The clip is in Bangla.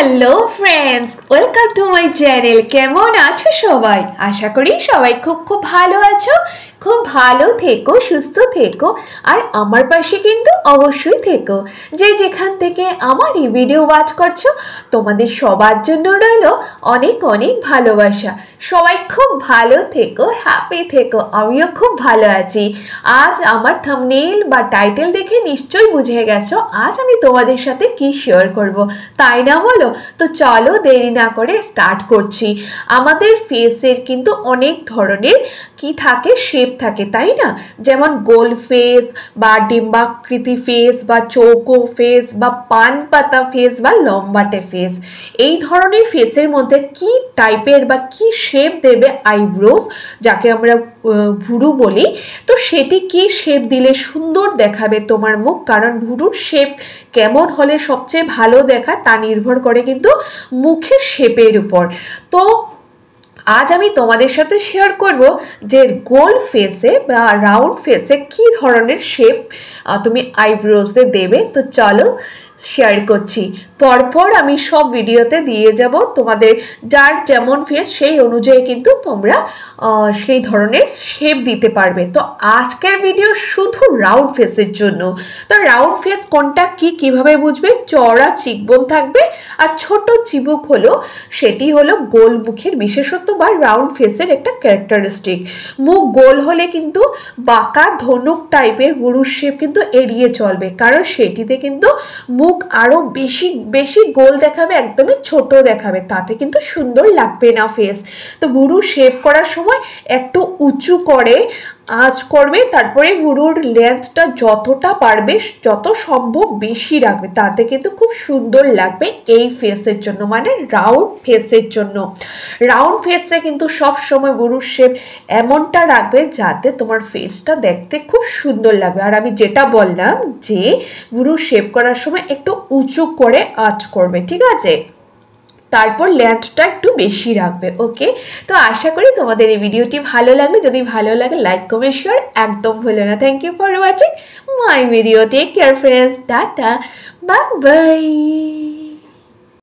Hello friends, welcome to my channel. কেমন আছো সবাই? আশা করি সবাই খুব ভালো আছো। খুব ভালো থেকো, সুস্থ থেকো, আর আমার পাশে কিন্তু অবশ্যই থেকো। যে যেখান থেকে আমার এই ভিডিও ওয়াচ করছো, তোমাদের সবার জন্য রইল অনেক অনেক ভালোবাসা। সবাই খুব ভালো থেকো, হ্যাপি থেকো। আমিও খুব ভালো আছি। আজ আমার থাম্বনেইল বা টাইটেল দেখে নিশ্চয়ই বুঝে গেছো আজ আমি তোমাদের সাথে কি শেয়ার করব, তাই না বলো? তো চলো দেরি না করে স্টার্ট করছি। আমাদের ফেসের কিন্তু অনেক ধরনের কি থাকে, শেপ থাকে, তাই না? যেমন গোল ফেস বা ডিম্বাকৃতি ফেস বা চৌকো ফেস বা পান পাতা ফেস বা লম্বাটে ফেস। এই ধরনের ফেসের মধ্যে কি টাইপের বা কি শেপ দেবে আইব্রোস, যাকে আমরা ভুরু বলি, তো সেটি কি শেপ দিলে সুন্দর দেখাবে তোমার মুখ? কারণ ভুরুর শেপ কেমন হলে সবচেয়ে ভালো দেখায় তা নির্ভর করে কিন্তু মুখের শেপের উপর। তো আজ আমি তোমাদের সাথে শেয়ার করব যে গোল ফেসে বা রাউন্ড ফেসে কি ধরনের শেপ তুমি আইব্রোসে দেবে। তো চলো শেয়ার করছি। পরপর আমি সব ভিডিওতে দিয়ে যাব, তোমাদের যার যেমন ফেস সেই অনুযায়ী কিন্তু তোমরা সেই ধরনের শেপ দিতে পারবে। তো আজকের ভিডিও শুধু রাউন্ড ফেসের জন্য। তো রাউন্ড ফেস কোনটা কিভাবে বুঝবে? চওড়া চিকবোন থাকবে আর ছোট চিবুক হলো, সেটি হলো গোল মুখের বিশেষত্ব বা রাউন্ড ফেসের একটা ক্যারেক্টারিস্টিক। মুখ গোল হলে কিন্তু বাঁকা ধনুক টাইপের ভুরুর শেপ কিন্তু এড়িয়ে চলবে, কারণ সেটিতে কিন্তু মুখ আরো বেশি গোল দেখাবে, একদমই ছোট দেখাবে, তাতে কিন্তু সুন্দর লাগবে না ফেস। তো ভুরু শেপ করার সময় একটু উঁচু করে আঁচ করবে, তারপরে ভুরুর লেন্থটা যতটা পারবে যত সম্ভব বেশি রাখবে, তাতে কিন্তু খুব সুন্দর লাগবে এই ফেসের জন্য, মানে রাউন্ড ফেসের জন্য। রাউন্ড ফেসে কিন্তু সব সময় ভুরুর শেপ এমনটা রাখবে যাতে তোমার ফেসটা দেখতে খুব সুন্দর লাগবে। আর আমি যেটা বললাম যে ভুরুর শেপ করার সময় একটু উঁচু করে আঁচ করবে, ঠিক আছে? তারপর লেন্থটা একটু বেশি রাখবে। ওকে, তো আশা করি তোমাদের এই ভিডিওটি ভালো লাগলে, যদি ভালো লাগে লাইক কমেন্ট শেয়ার একদম ভুলো না। Thank you for watching my video. Take care friends, tata, bye by.